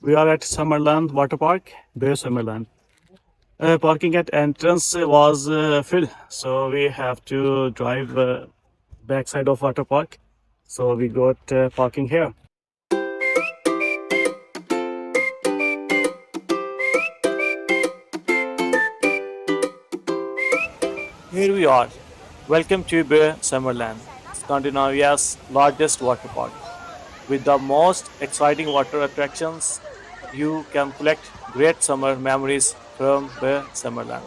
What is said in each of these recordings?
We are at Sommarland Water Park, Bø Sommarland. Parking at entrance was filled, so we have to drive backside of water park. So we got parking here. Here we are. Welcome to Bø Sommarland, Scandinavia's largest water park. With the most exciting water attractions, you can collect great summer memories from Bø Sommarland.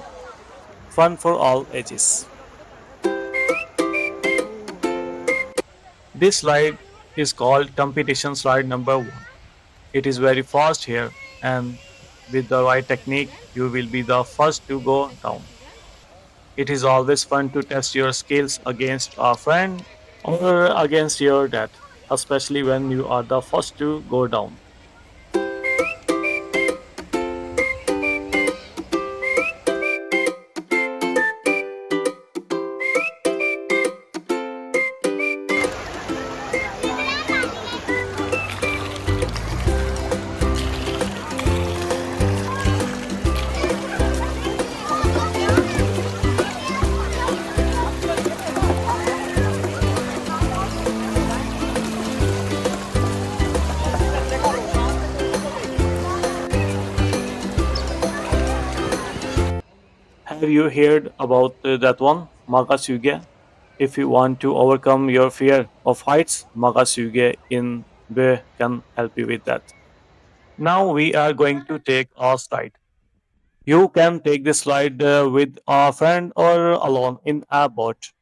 Fun for all ages. This slide is called competition slide number 1. It is very fast here, and with the right technique, you will be the first to go down. It is always fun to test your skills against a friend or against your dad, especially when you are the first to go down. Have you heard about that one, Magasuget? If you want to overcome your fear of heights, Magasuget in Bø can help you with that. Now we are going to take a slide. You can take this slide with a friend or alone in a boat.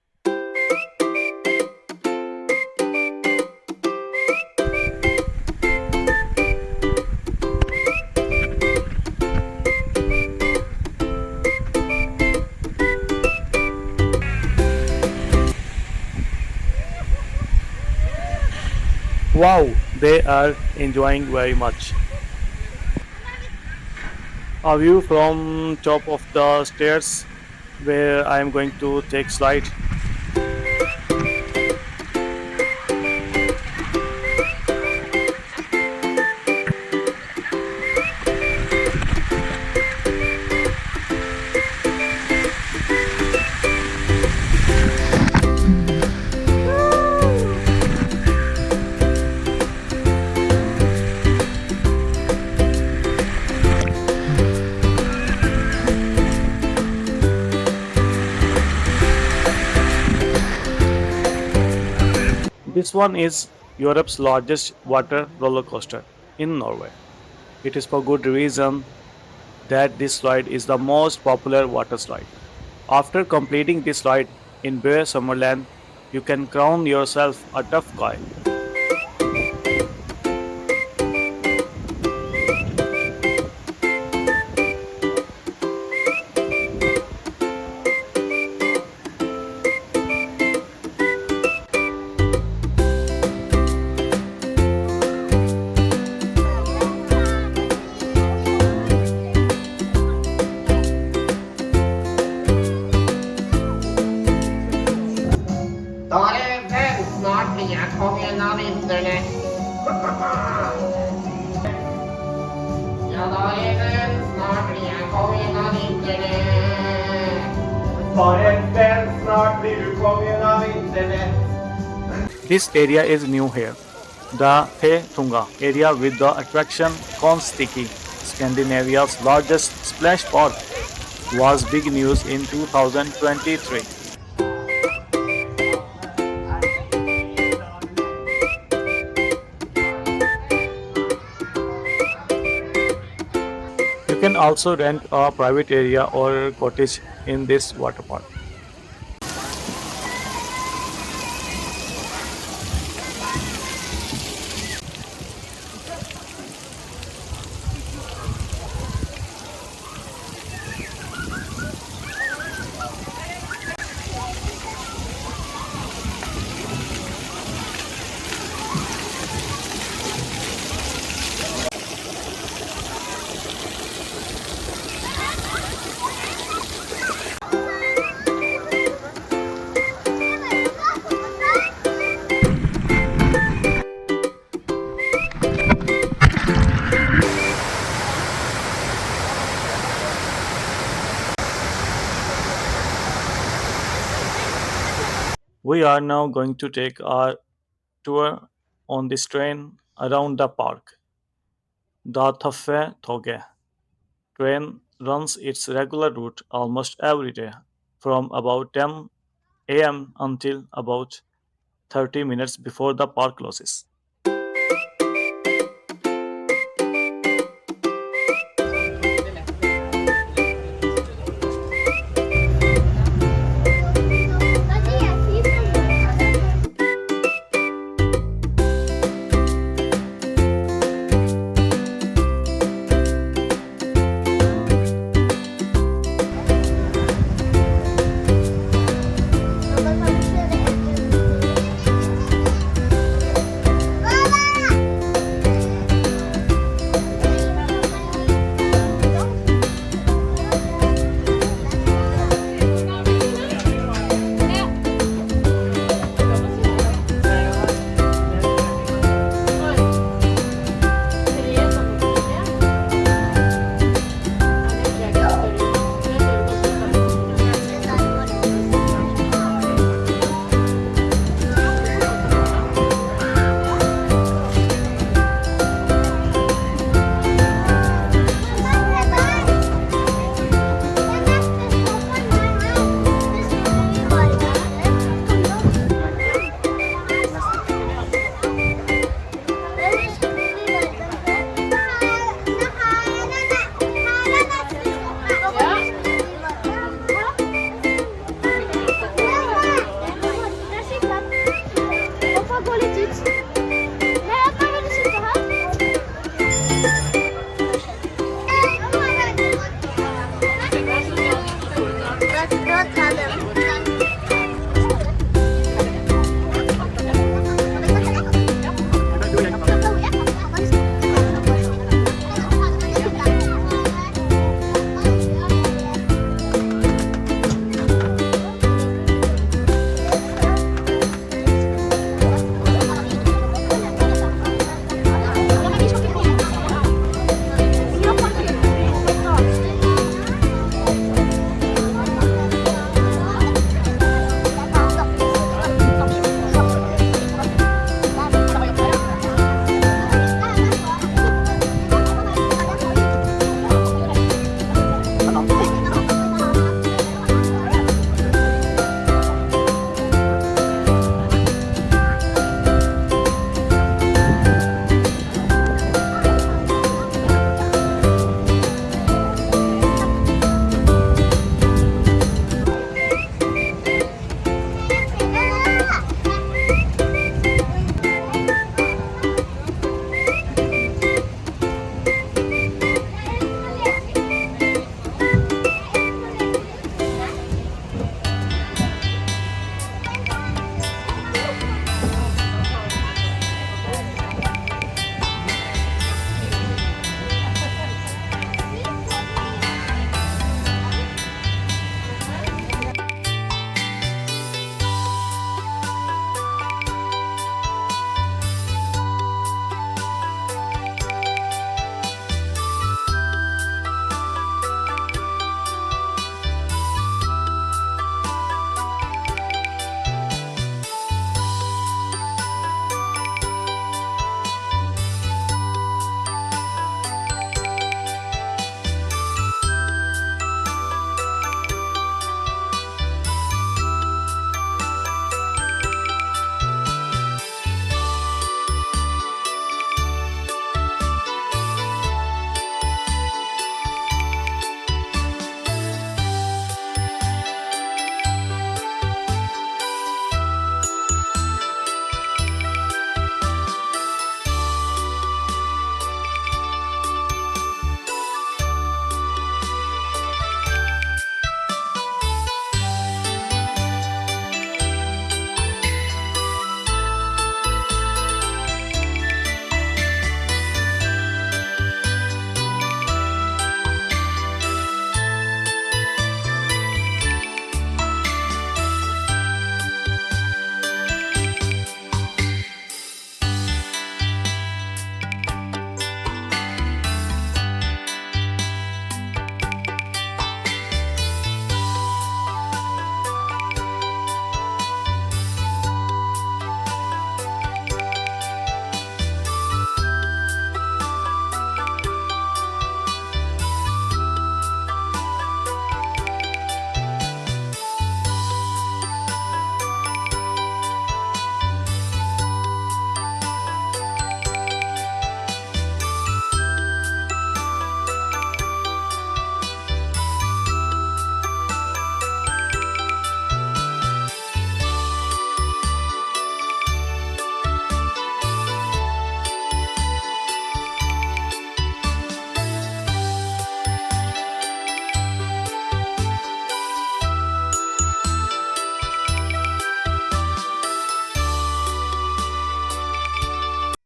Wow, they are enjoying very much. A view from top of the stairs where I am going to take slide. This one is Europe's largest water roller coaster in Norway. It is for good reason that this slide is the most popular water slide. After completing this slide in Bø Sommarland, you can crown yourself a tough guy. Da er det vel snart blir jeg kongen av internett. Ja, da er det vel snart blir jeg kongen av internett. Bare vent, snart blir du kongen av internett. This area is new here. The Tunga area with the attraction Kånns Tiki, Scandinavia's largest splash park, was big news in 2023. You can also rent a private area or cottage in this water park. We are now going to take our tour on this train around the park. The Taffe Toge train runs its regular route almost every day from about 10 a.m. until about 30 minutes before the park closes.